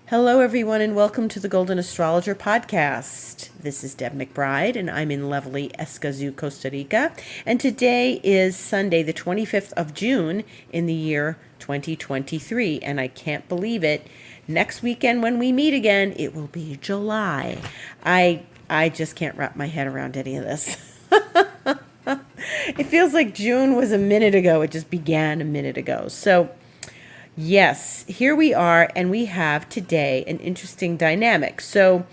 Hello, everyone, and welcome to the Golden Astrologer Podcast. This is Deb McBride, and I'm in lovely Escazú, Costa Rica. And today is Sunday, the 25th of June in the year 2023. And I can't believe it. Next weekend, when we meet again, it will be July. I just can't wrap my head around any of this. It feels like June was a minute ago. It just began a minute ago. So, yes, here we are, and we have today an interesting dynamic. So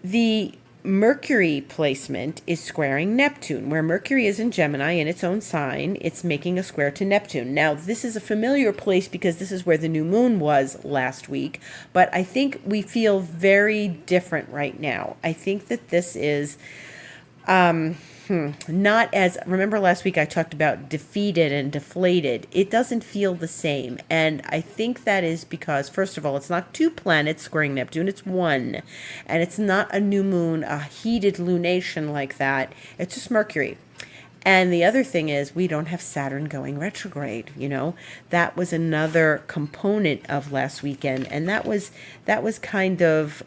the Mercury placement is squaring Neptune. Where Mercury is in Gemini in its own sign, it's making a square to Neptune. Now, this is a familiar place because this is where the new moon was last week, but I think we feel very different right now. I think that this is not as, remember last week I talked about defeated and deflated. It doesn't feel the same. And I think that is because, first of all, it's not two planets squaring Neptune, it's one. And it's not a new moon, a heated lunation like that. It's just Mercury. And the other thing is we don't have Saturn going retrograde, That was another component of last weekend. And that was kind of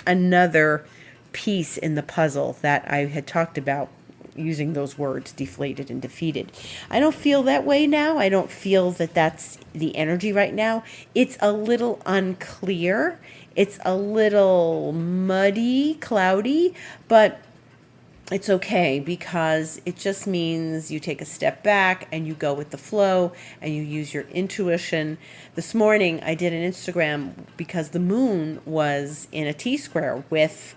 another piece in the puzzle that I had talked about using those words, deflated and defeated. I don't feel that way now. I don't feel that that's the energy right now. It's a little unclear. It's a little muddy, cloudy, but it's okay because it just means you take a step back and you go with the flow and you use your intuition. This morning I did an Instagram because the moon was in a T-square with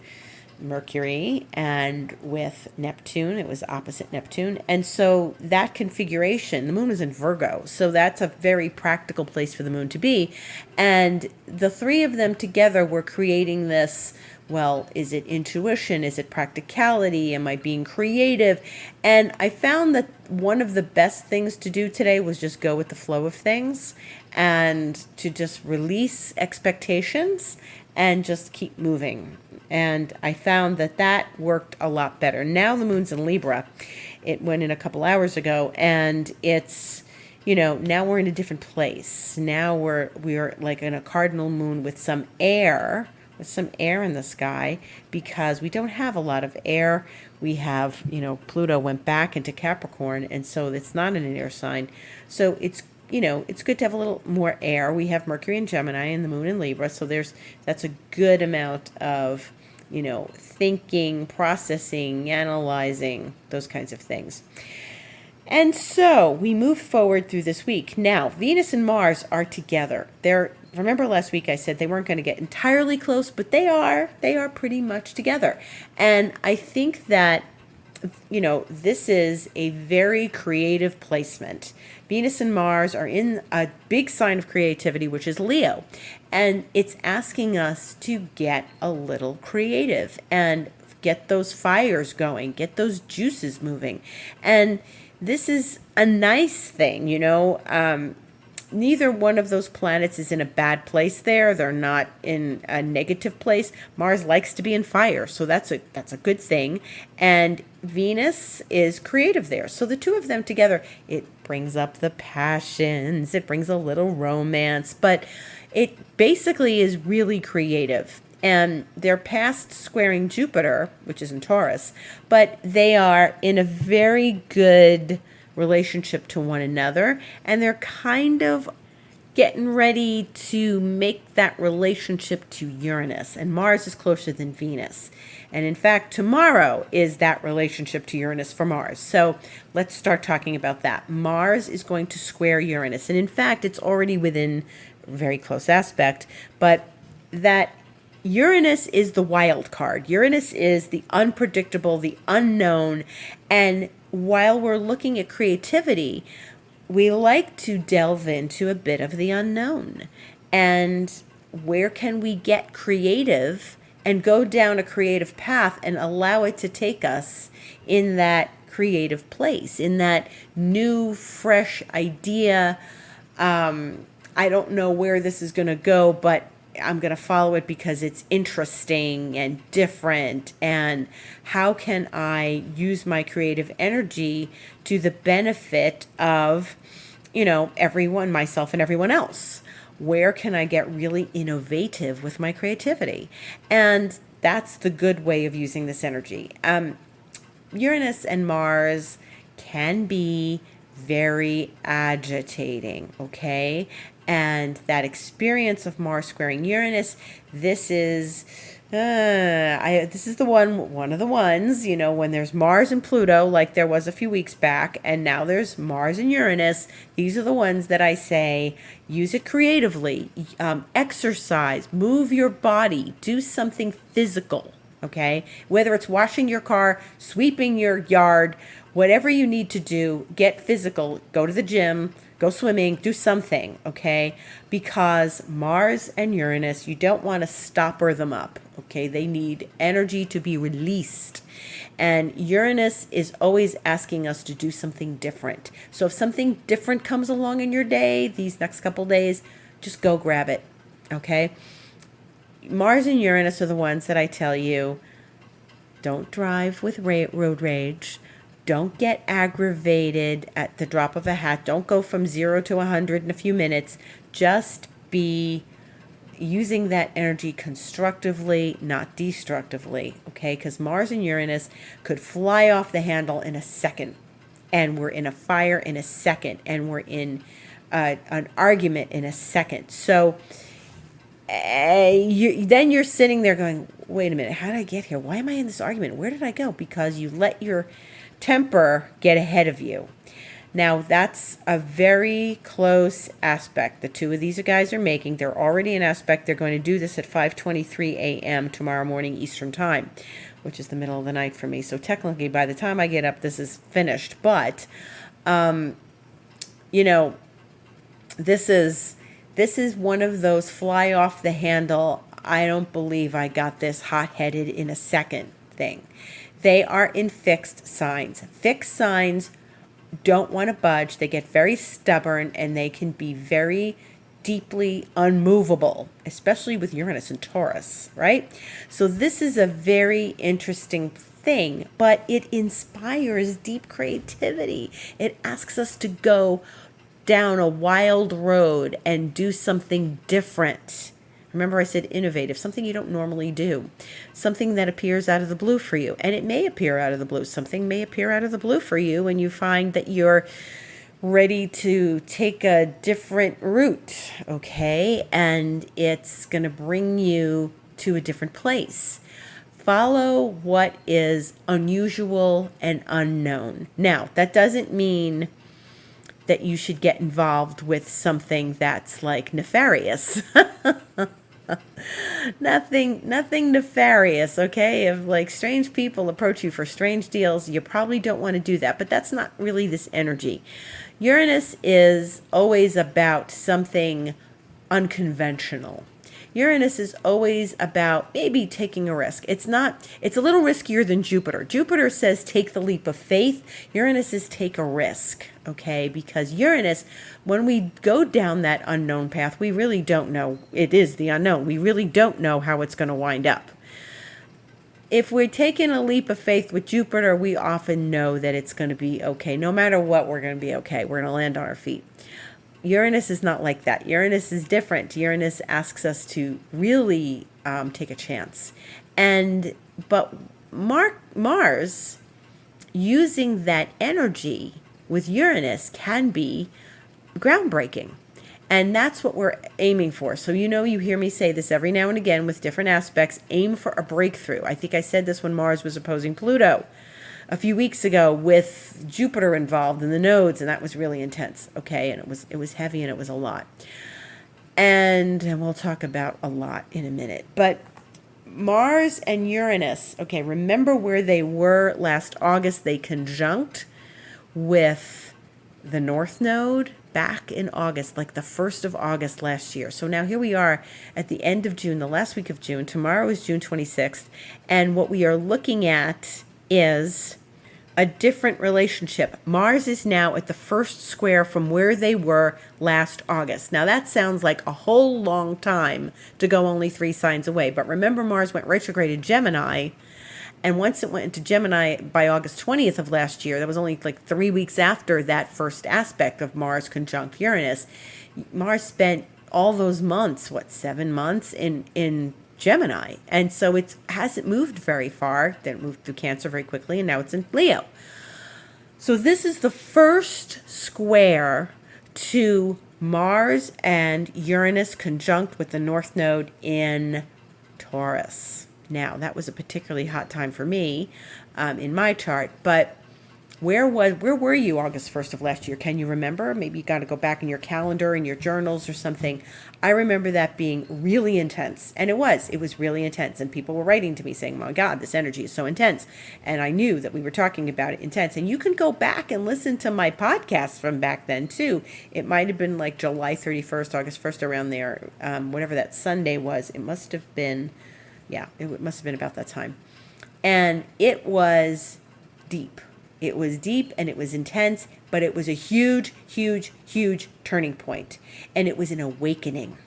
Mercury and with Neptune. It was opposite Neptune. And so that configuration, the moon is in Virgo. So that's a very practical place for the moon to be. And the three of them together were creating this, well, is it intuition? Is it practicality? Am I being creative? And I found that one of the best things to do today was just go with the flow of things and to just release expectations and just keep moving. And I found that worked a lot better. Now the moon's in Libra. It went in a couple hours ago, and it's, now we're in a different place. Now we're like in a cardinal moon with some air in the sky, because we don't have a lot of air. We have, Pluto went back into Capricorn, and so it's not in an air sign. So it's good to have a little more air. We have Mercury in Gemini and the moon in Libra, so that's a good amount of, thinking, processing, analyzing, those kinds of things. And so we move forward through this week. Now, Venus and Mars are together. Remember last week I said they weren't going to get entirely close, but they are pretty much together. And I think that this is a very creative placement. Venus and Mars are in a big sign of creativity, which is Leo. And it's asking us to get a little creative and get those fires going, get those juices moving. And this is a nice thing, Neither one of those planets is in a bad place there. They're not in a negative place. Mars likes to be in fire, so that's a good thing. And Venus is creative there. So the two of them together, it brings up the passions. It brings a little romance, but it basically is really creative. And they're past squaring Jupiter, which is in Taurus, but they are in a very good relationship to one another, and they're kind of getting ready to make that relationship to Uranus. And Mars is closer than Venus. And in fact, tomorrow is that relationship to Uranus for Mars. So let's start talking about that. Mars is going to square Uranus. And in fact, it's already within a very close aspect, but that Uranus is the wild card. Uranus is the unpredictable, the unknown. And while we're looking at creativity, we like to delve into a bit of the unknown. And where can we get creative and go down a creative path and allow it to take us in that creative place, in that new, fresh idea? I don't know where this is going to go, but I'm going to follow it because it's interesting and different. And how can I use my creative energy to the benefit of, everyone, myself and everyone else? Where can I get really innovative with my creativity? And that's the good way of using this energy. Uranus and Mars can be very agitating, okay? And that experience of Mars squaring Uranus, this is this is one of the ones, when there's Mars and Pluto, like there was a few weeks back, and now there's Mars and Uranus. These are the ones that I say use it creatively, exercise, move your body, do something physical. Okay, whether it's washing your car, sweeping your yard, whatever you need to do, get physical, go to the gym, go swimming, do something, okay? Because Mars and Uranus, you don't want to stopper them up, okay? They need energy to be released. And Uranus is always asking us to do something different. So if something different comes along in your day, these next couple days, just go grab it, okay? Mars and Uranus are the ones that I tell you, don't drive with road rage. Don't get aggravated at the drop of a hat. Don't go from 0 to 100 in a few minutes. Just be using that energy constructively, not destructively, okay? Because Mars and Uranus could fly off the handle in a second. And we're in a fire in a second. And we're in an argument in a second. So then you're sitting there going, wait a minute, how did I get here? Why am I in this argument? Where did I go? Because you let your temper get ahead of you. Now, that's a very close aspect. The two of these guys are making. They're already in aspect. They're going to do this at 5:23 a.m. tomorrow morning Eastern Time, which is the middle of the night for me. So technically, by the time I get up, this is finished. But, this is one of those fly off the handle, I don't believe I got this hot-headed in a second thing. They are in fixed signs. Fixed signs don't want to budge. They get very stubborn and they can be very deeply unmovable, especially with Uranus and Taurus, right? So this is a very interesting thing, but it inspires deep creativity. It asks us to go down a wild road and do something different. Remember, I said innovative, something you don't normally do, something that appears out of the blue for you. And it may appear out of the blue. Something may appear out of the blue for you, and you find that you're ready to take a different route, okay? And it's going to bring you to a different place. Follow what is unusual and unknown. Now, that doesn't mean that you should get involved with something that's like nefarious. Nothing nefarious, okay? If like strange people approach you for strange deals, you probably don't want to do that, but that's not really this energy. Uranus is always about something unconventional. Uranus is always about maybe taking a risk. It's a little riskier than Jupiter. Jupiter says take the leap of faith. Uranus is take a risk, okay? Because Uranus, when we go down that unknown path, we really don't know. It is the unknown. We really don't know how it's going to wind up. If we're taking a leap of faith with Jupiter, we often know that it's going to be okay. No matter what, we're going to be okay. We're going to land on our feet. Uranus is not like that. Uranus is different. Uranus asks us to really take a chance. But Mars, using that energy with Uranus can be groundbreaking. And that's what we're aiming for. So you hear me say this every now and again with different aspects, aim for a breakthrough. I think I said this when Mars was opposing Pluto a few weeks ago with Jupiter involved in the nodes, and that was really intense, okay? And it was heavy and it was a lot. And we'll talk about a lot in a minute. But Mars and Uranus, okay, remember where they were last August? They conjunct with the North Node back in August, like the 1st of August last year. So now here we are at the end of June, the last week of June. Tomorrow is June 26th. And what we are looking at is a different relationship. Mars is now at the first square from where they were last August. Now that sounds like a whole long time to go only 3 signs away. But remember, Mars went retrograde in Gemini. And once it went into Gemini by August 20th of last year, that was only like 3 weeks after that first aspect of Mars conjunct Uranus, Mars spent all those months, 7 months in Gemini. And so it hasn't moved very far. Then it moved through Cancer very quickly, and now it's in Leo. So this is the first square to Mars and Uranus conjunct with the North Node in Taurus. Now, that was a particularly hot time for me in my chart, but where were you August 1st of last year? Can you remember? Maybe you got to go back in your calendar, in your journals or something. I remember that being really intense, and it was really intense, and people were writing to me saying, my God, this energy is so intense, and I knew that we were talking about it intense. And you can go back and listen to my podcast from back then too. It might have been like July 31st, August 1st, around there, whatever that Sunday was. It must have been, it must have been about that time. And it was deep. It was deep and it was intense, but it was a huge, huge, huge turning point. And it was an awakening.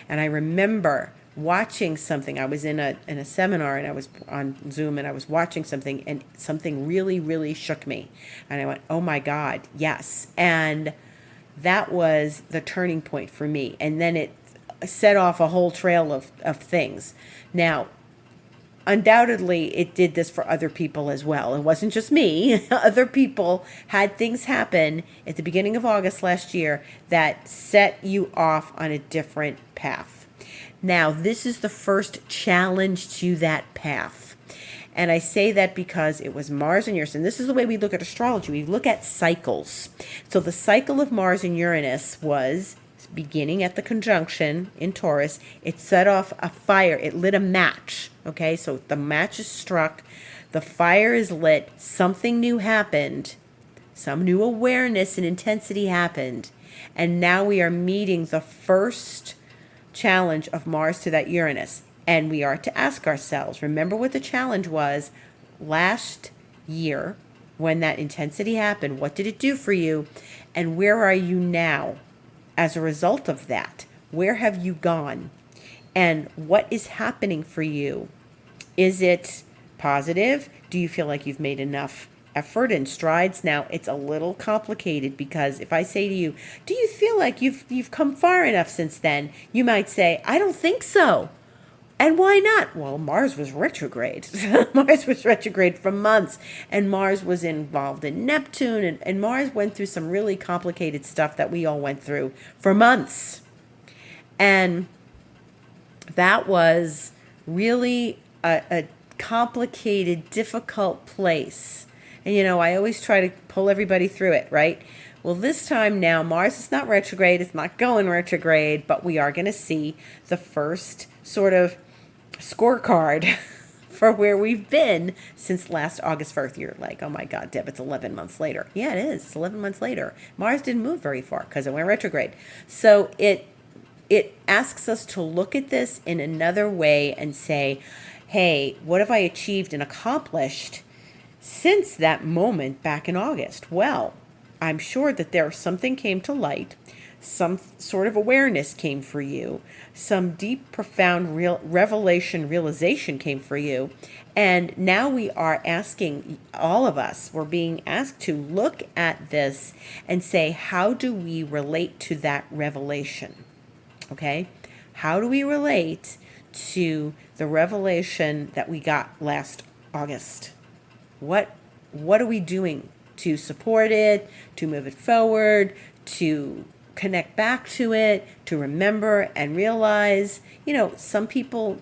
And I remember watching something. I was in a seminar, and I was on Zoom, and I was watching something, and something really, really shook me. And I went, oh my God, yes. And that was the turning point for me. And then it set off a whole trail of things. Now, undoubtedly, it did this for other people as well. It wasn't just me. Other people had things happen at the beginning of August last year that set you off on a different path. Now, this is the first challenge to that path. And I say that because it was Mars and Uranus. And this is the way we look at astrology. We look at cycles. So the cycle of Mars and Uranus was beginning at the conjunction in Taurus. It set off a fire. It lit a match. Okay, so the match is struck. The fire is lit. Something new happened. Some new awareness and intensity happened. And now we are meeting the first challenge of Mars to that Uranus. And we are to ask ourselves, remember what the challenge was last year when that intensity happened? What did it do for you? And where are you now as a result of that? Where have you gone? And what is happening for you? Is it positive? Do you feel like you've made enough effort and strides? Now, it's a little complicated, because if I say to you, do you feel like you've come far enough since then? You might say, I don't think so. And why not? Well, Mars was retrograde. Mars was retrograde for months, and Mars was involved in Neptune, and Mars went through some really complicated stuff that we all went through for months. And that was really a complicated, difficult place. And, I always try to pull everybody through it, right? Well, this time now, Mars is not retrograde. It's not going retrograde, but we are going to see the first sort of scorecard for where we've been since last August 1st. You're like, oh my God, Deb, it's 11 months later. Yeah, it is. It's 11 months later. Mars didn't move very far because it went retrograde. So it asks us to look at this in another way and say, hey, what have I achieved and accomplished since that moment back in August? Well, I'm sure that something came to light. Some sort of awareness came for you. Some deep, profound realization came for you. And now we are asking, all of us, we're being asked to look at this and say, how do we relate to that revelation? Okay? How do we relate to the revelation that we got last August? What are we doing to support it, to move it forward, to connect back to it, to remember and realize? Some people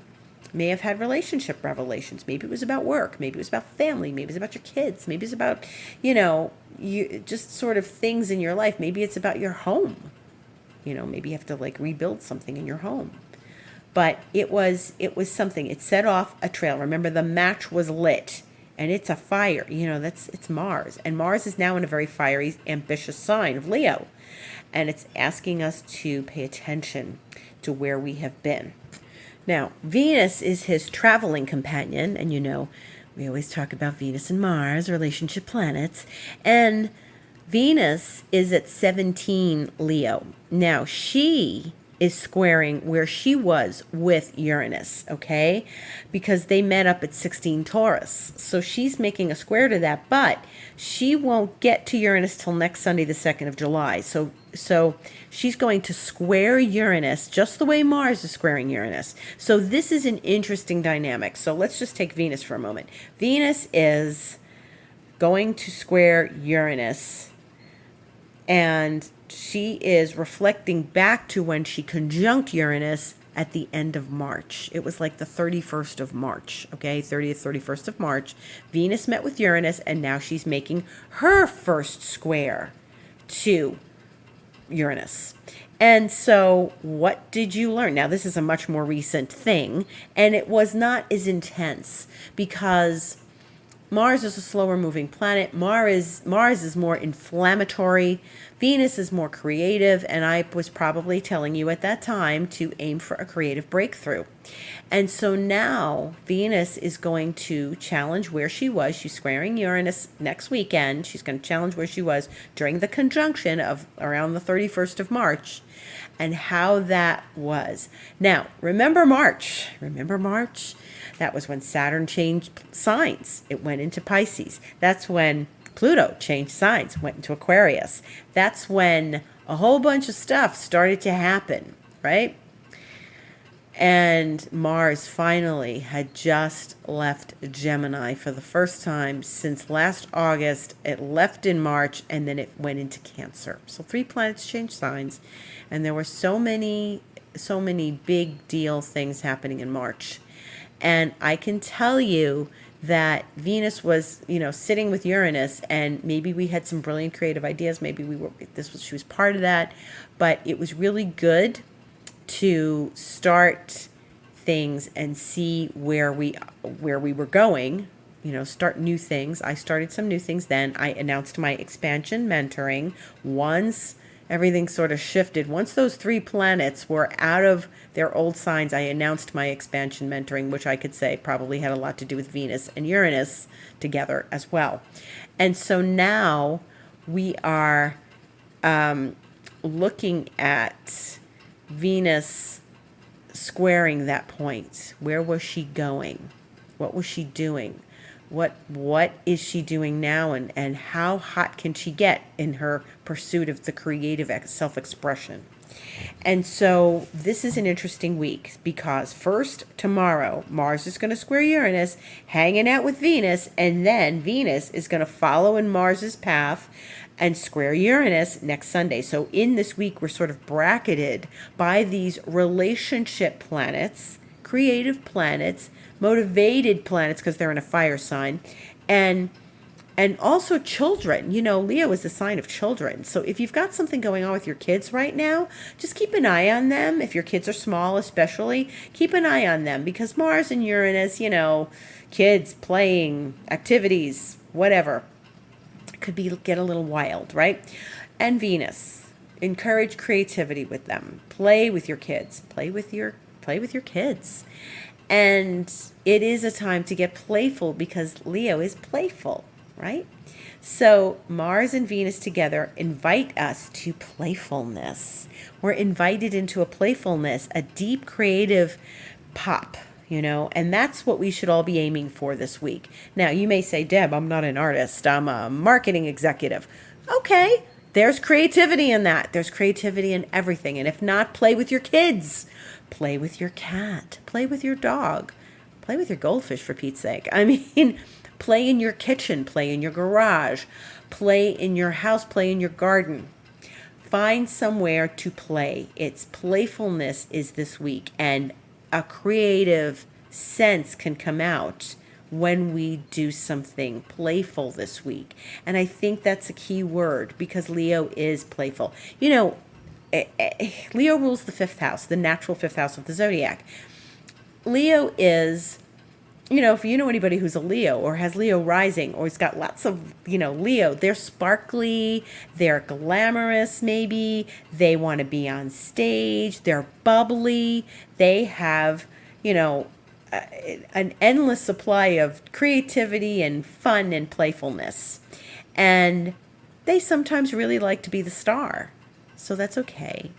may have had relationship revelations. Maybe it was about work. Maybe it was about family. Maybe it's about your kids. Maybe it's about, you just sort of things in your life. Maybe it's about your home. Maybe you have to rebuild something in your home. But it was something. It set off a trail. Remember, the match was lit. And it's a fire. It's Mars. And Mars is now in a very fiery, ambitious sign of Leo. And it's asking us to pay attention to where we have been. Now, Venus is his traveling companion. And we always talk about Venus and Mars, relationship planets. And Venus is at 17 Leo. Now, she is squaring where she was with Uranus, okay? Because they met up at 16 Taurus. So she's making a square to that, but she won't get to Uranus till next Sunday, the 2nd of July. So she's going to square Uranus just the way Mars is squaring Uranus. So this is an interesting dynamic. So let's just take Venus for a moment. Venus is going to square Uranus, and she is reflecting back to when she conjunct Uranus at the end of March. It was like the 31st of March, okay? 30th, 31st of March. Venus met with Uranus, and now she's making her first square to Uranus. And so what did you learn? Now, this is a much more recent thing, and it was not as intense because Mars is a slower moving planet. Mars is more inflammatory. Venus is more creative. And I was probably telling you at that time to aim for a creative breakthrough. And so now Venus is going to challenge where she was. She's squaring Uranus next weekend. She's going to challenge where she was during the conjunction of around the 31st of March and how that was. Now, remember March? That was when Saturn changed signs. It went into Pisces. That's when Pluto changed signs, went into Aquarius. That's when a whole bunch of stuff started to happen, right? And Mars finally had just left Gemini for the first time since last August. It left in March, and then it went into Cancer. So 3 planets changed signs, and there were so many big deal things happening in March. And I can tell you that Venus was, sitting with Uranus, and maybe we had some brilliant creative ideas. Maybe she was part of that, but it was really good to start things and see where we were going, start new things. I started some new things then. I announced my expansion mentoring once everything sort of shifted. Once those 3 planets were out of their old signs, I announced my expansion mentoring, which I could say probably had a lot to do with Venus and Uranus together as well. And so now we are looking at Venus squaring that point. Where was she going? What was she doing? What is she doing now, and how hot can she get in her pursuit of the creative self-expression? And so this is an interesting week because first, tomorrow, Mars is going to square Uranus, hanging out with Venus, and then Venus is going to follow in Mars's path and square Uranus next Sunday. So in this week, we're sort of bracketed by these relationship planets, creative planets, motivated planets because they're in a fire sign, and also children. Leo is the sign of children. So if you've got something going on with your kids right now, just keep an eye on them. If your kids are small especially, keep an eye on them because Mars and Uranus, kids playing, activities, whatever, could get a little wild, right? And Venus, encourage creativity with them. Play with your kids. Play with your kids. And it is a time to get playful because Leo is playful, right? So Mars and Venus together invite us to playfulness. We're invited into a playfulness, a deep creative pop, and that's what we should all be aiming for this week. Now, you may say, Deb, I'm not an artist. I'm a marketing executive. Okay, there's creativity in that. There's creativity in everything. And if not, play with your kids. Play with your cat. Play with your dog. Play with your goldfish, for Pete's sake. I mean, play in your kitchen. Play in your garage. Play in your house. Play in your garden. Find somewhere to play. It's playfulness is this week. And a creative sense can come out when we do something playful this week. And I think that's a key word because Leo is playful. Leo rules the 5th house, the natural 5th house of the zodiac. Leo is, if you know anybody who's a Leo or has Leo rising or has got lots of, Leo, they're sparkly, they're glamorous maybe, they want to be on stage, they're bubbly, they have, an endless supply of creativity and fun and playfulness. And they sometimes really like to be the star. So that's okay.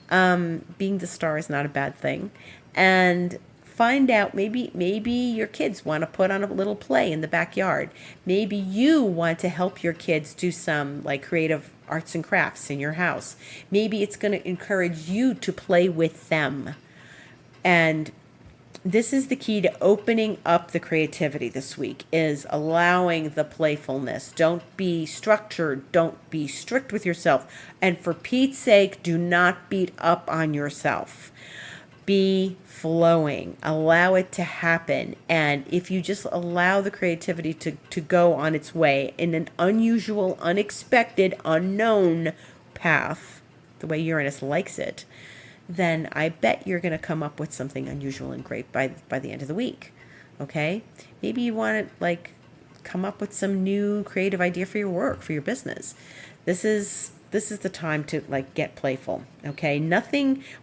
Being the star is not a bad thing. And find out, maybe your kids want to put on a little play in the backyard. Maybe you want to help your kids do some like creative arts and crafts in your house. Maybe it's going to encourage you to play with them. And this is the key to opening up the creativity this week, is allowing the playfulness. Don't be structured. Don't be strict with yourself. And for Pete's sake, do not beat up on yourself. Be flowing. Allow it to happen. And if you just allow the creativity to go on its way in an unusual, unexpected, unknown path, the way Uranus likes it, then I bet you're going to come up with something unusual and great by the end of the week. Okay? Maybe you want to like come up with some new creative idea for your work, for your business. This is the time to like get playful. Okay?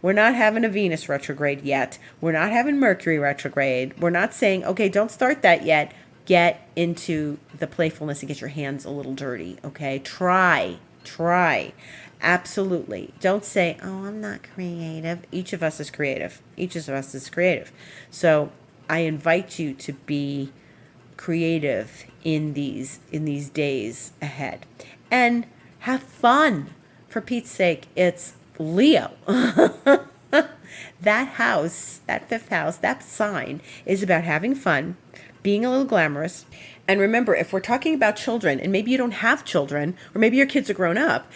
We're not having a Venus retrograde yet. We're not having Mercury retrograde. We're not saying, okay, don't start that yet. Get into the playfulness and get your hands a little dirty. Okay? Try. Absolutely. Don't say, oh, I'm not creative. Each of us is creative. So I invite you to be creative in these days ahead. And have fun. For Pete's sake, it's Leo. That house, that fifth house, that sign is about having fun, being a little glamorous. And remember, if we're talking about children, and maybe you don't have children, or maybe your kids are grown up,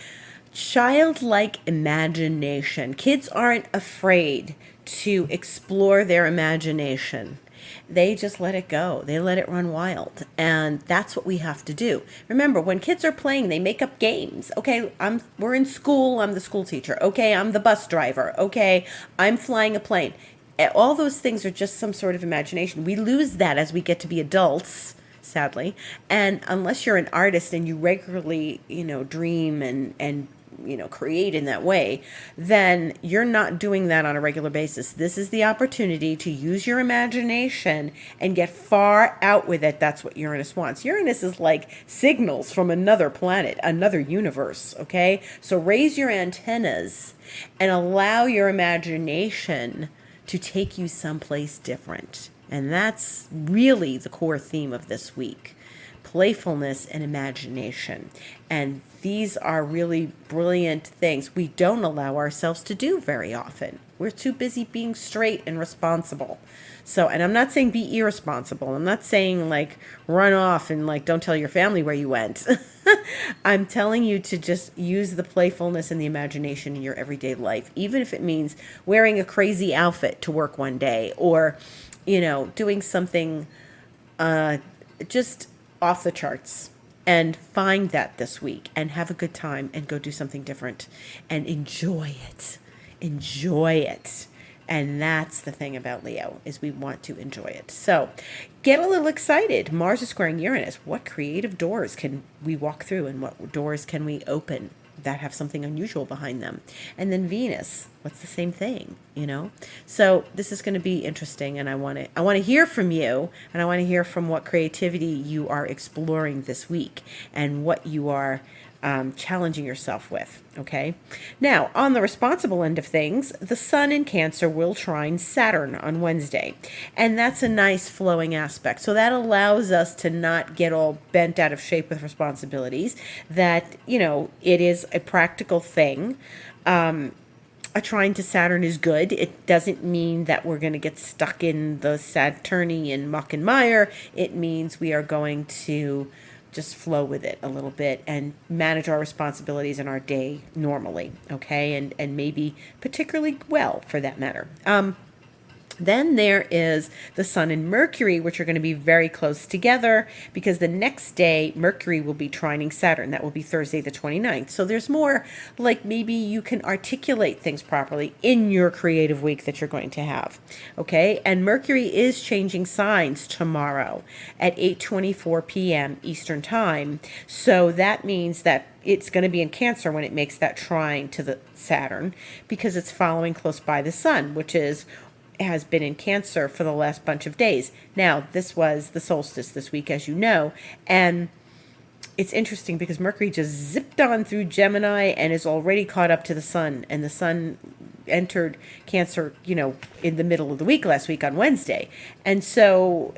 childlike imagination. Kids aren't afraid to explore their imagination. They just let it go. They let it run wild. And that's what we have to do. Remember, when kids are playing, they make up games. Okay, we're in school. I'm the school teacher. Okay, I'm the bus driver. Okay, I'm flying a plane. All those things are just some sort of imagination. We lose that as we get to be adults, sadly. And unless you're an artist and you regularly, dream and create in that way, then you're not doing that on a regular basis. This is the opportunity to use your imagination and get far out with it. That's what Uranus wants. Uranus is like signals from another planet, another universe, okay? So raise your antennas and allow your imagination to take you someplace different. And that's really the core theme of this week. Playfulness and imagination. And these are really brilliant things we don't allow ourselves to do very often. We're too busy being straight and responsible. So, and I'm not saying be irresponsible. I'm not saying like run off and like don't tell your family where you went. I'm telling you to just use the playfulness and the imagination in your everyday life, even if it means wearing a crazy outfit to work one day, or, doing something just off the charts. And find that this week and have a good time and go do something different and enjoy it. And that's the thing about Leo, is we want to enjoy it. So get a little excited. Mars is squaring Uranus. What creative doors can we walk through, and what doors can we open that have something unusual behind them? And then Venus, what's the same thing, So this is going to be interesting, and I want to hear from you, and I want to hear from what creativity you are exploring this week and what you are challenging yourself with. Okay. Now, on the responsible end of things, the Sun in Cancer will trine Saturn on Wednesday, and that's a nice flowing aspect. So that allows us to not get all bent out of shape with responsibilities. That it is a practical thing. A trine to Saturn is good. It doesn't mean that we're going to get stuck in the Saturnian muck and mire. It means we are going to just flow with it a little bit and manage our responsibilities in our day normally, okay? And maybe particularly well, for that matter. Then there is the Sun and Mercury, which are going to be very close together, because the next day Mercury will be trining Saturn. That will be Thursday the 29th. So there's more like maybe you can articulate things properly in your creative week that you're going to have. Okay? And Mercury is changing signs tomorrow at 8:24 p.m. Eastern Time. So that means that it's going to be in Cancer when it makes that trine to the Saturn, because it's following close by the Sun, which has been in Cancer for the last bunch of days. Now, this was the solstice this week, as you know, and it's interesting because Mercury just zipped on through Gemini and is already caught up to the Sun, and the Sun entered Cancer, in the middle of the week last week on Wednesday. And so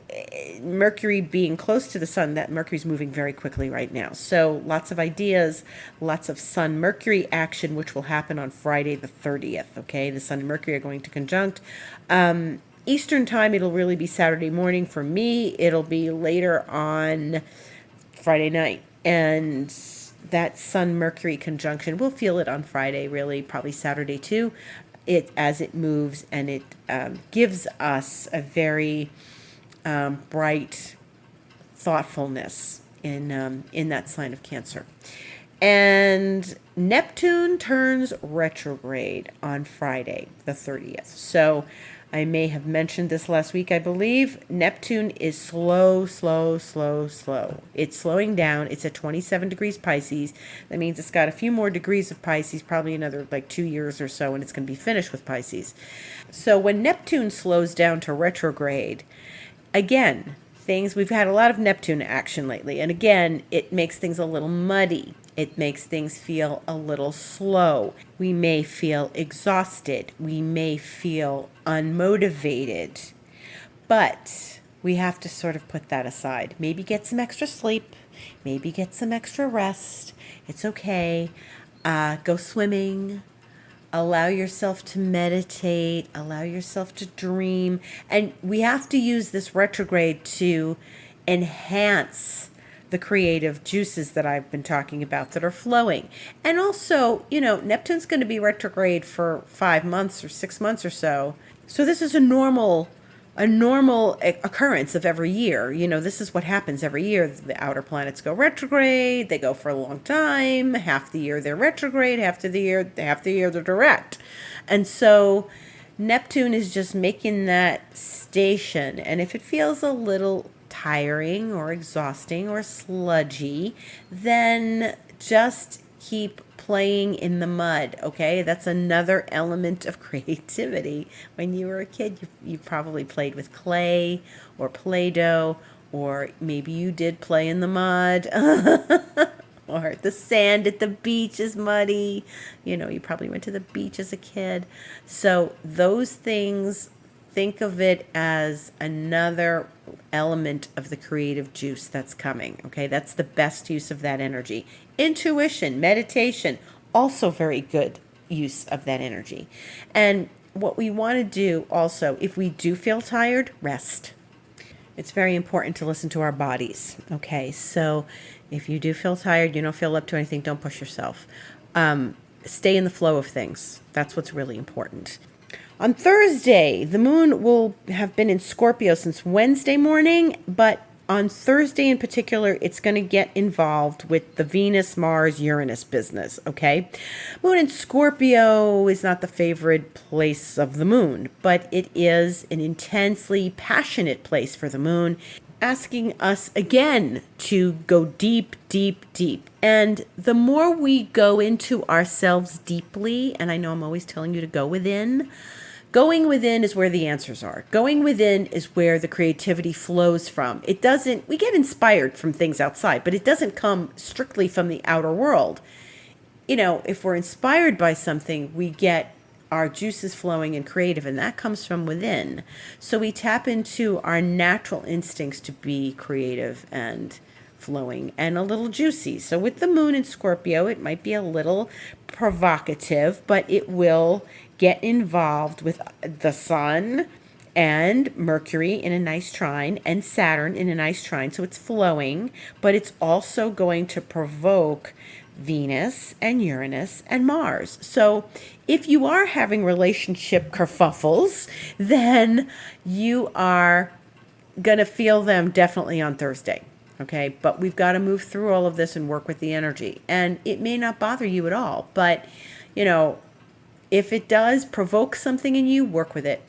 Mercury being close to the sun, that Mercury's moving very quickly right now. So lots of ideas, lots of Sun-Mercury action, which will happen on Friday the 30th, okay? The Sun and Mercury are going to conjunct. Eastern time, it'll really be Saturday morning. For me, it'll be later on Friday night. And that Sun-Mercury conjunction, we'll feel it on Friday, really, probably Saturday too, as it moves, and it gives us a very bright thoughtfulness in that sign of Cancer. And Neptune turns retrograde on Friday, the 30th. So I may have mentioned this last week, I believe. Neptune is slow. It's slowing down. It's at 27 degrees Pisces. That means it's got a few more degrees of Pisces, probably another 2 years or so, and it's going to be finished with Pisces. So when Neptune slows down to retrograde, again, we've had a lot of Neptune action lately, and again, it makes things a little muddy. It makes things feel a little slow. We may feel exhausted. We may feel unmotivated. But we have to sort of put that aside. Maybe get some extra sleep. Maybe get some extra rest. It's okay. Go swimming. Allow yourself to meditate. Allow yourself to dream. And we have to use this retrograde to enhance the creative juices that I've been talking about that are flowing. And also, Neptune's going to be retrograde for 5 months or 6 months or so. So this is a normal occurrence of every year. This is what happens every year. The outer planets go retrograde. They go for a long time. Half the year they're retrograde, half the year they're direct. And so Neptune is just making that station. And if it feels a little tiring or exhausting or sludgy, then just keep playing in the mud, okay? That's another element of creativity. When you were a kid, you probably played with clay or Play-Doh, or maybe you did play in the mud. Or the sand at the beach is muddy. You probably went to the beach as a kid. So those things, think of it as another element of the creative juice that's coming, okay? That's the best use of that energy. Intuition, meditation, also very good use of that energy. And what we want to do also, if we do feel tired, rest. It's very important to listen to our bodies, okay? So if you do feel tired, you don't feel up to anything, don't push yourself. Stay in the flow of things. That's what's really important. On Thursday, the moon will have been in Scorpio since Wednesday morning, but on Thursday in particular, it's going to get involved with the Venus, Mars, Uranus business, okay? Moon in Scorpio is not the favorite place of the moon, but it is an intensely passionate place for the moon, asking us again to go deep, deep, deep. And the more we go into ourselves deeply, and I know I'm always telling you to go within, going within is where the answers are. Going within is where the creativity flows from. We get inspired from things outside, but it doesn't come strictly from the outer world. If we're inspired by something, we get our juices flowing and creative, and that comes from within. So we tap into our natural instincts to be creative and flowing and a little juicy. So with the moon in Scorpio, it might be a little provocative, but it will get involved with the sun and Mercury in a nice trine and Saturn in a nice trine. So it's flowing, but it's also going to provoke Venus and Uranus and Mars. So if you are having relationship kerfuffles, then you are going to feel them definitely on Thursday. Okay, but we've got to move through all of this and work with the energy. And it may not bother you at all, but if it does provoke something in you, work with it.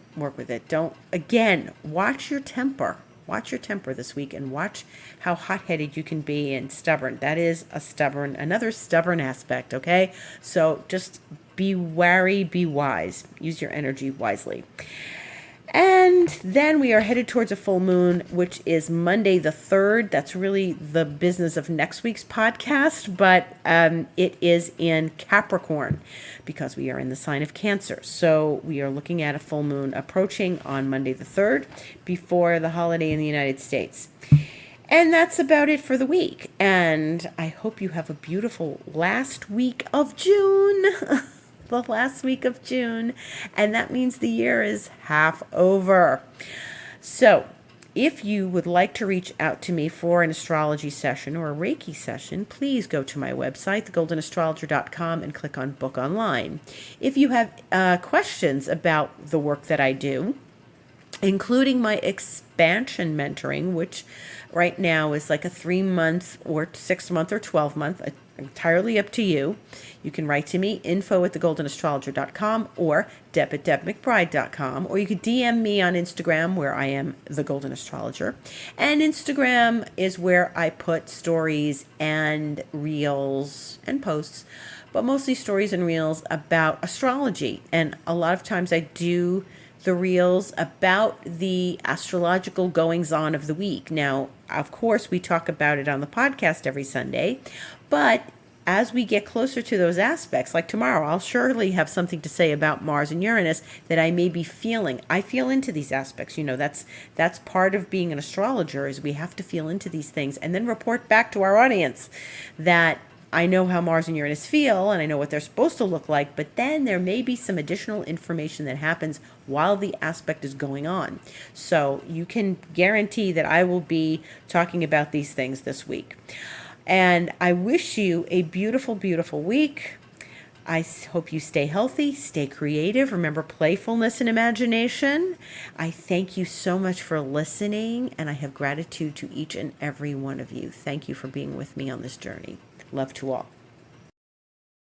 Don't, again, watch your temper. Watch your temper this week and watch how hot-headed you can be and stubborn. That is another stubborn aspect, okay? So just be wary, be wise. Use your energy wisely. And then we are headed towards a full moon, which is Monday the 3rd. That's really the business of next week's podcast, but it is in Capricorn because we are in the sign of Cancer. So we are looking at a full moon approaching on Monday the 3rd before the holiday in the United States. And that's about it for the week. And I hope you have a beautiful last week of June. The last week of June, and that means the year is half over. So if you would like to reach out to me for an astrology session or a Reiki session, please go to my website, thegoldenastrologer.com, and click on Book Online. If you have questions about the work that I do, including my expansion mentoring, which right now is like a 3-month or 6-month or 12-month, entirely up to you. You can write to me, info@thegoldenastrologer.com or deb@debmcbride.com, or you could DM me on Instagram, where I am The Golden Astrologer. And Instagram is where I put stories and reels and posts, but mostly stories and reels about astrology. And a lot of times I do the reels about the astrological goings-on of the week. Now, of course, we talk about it on the podcast every Sunday, but as we get closer to those aspects, like tomorrow, I'll surely have something to say about Mars and Uranus that I may be feeling. I feel into these aspects. You know, that's part of being an astrologer, is we have to feel into these things and then report back to our audience that I know how Mars and Uranus feel, and I know what they're supposed to look like, but then there may be some additional information that happens while the aspect is going on. So you can guarantee that I will be talking about these things this week. And I wish you a beautiful, beautiful week. I hope you stay healthy, stay creative. Remember playfulness and imagination. I thank you so much for listening, and I have gratitude to each and every one of you. Thank you for being with me on this journey. Love to all.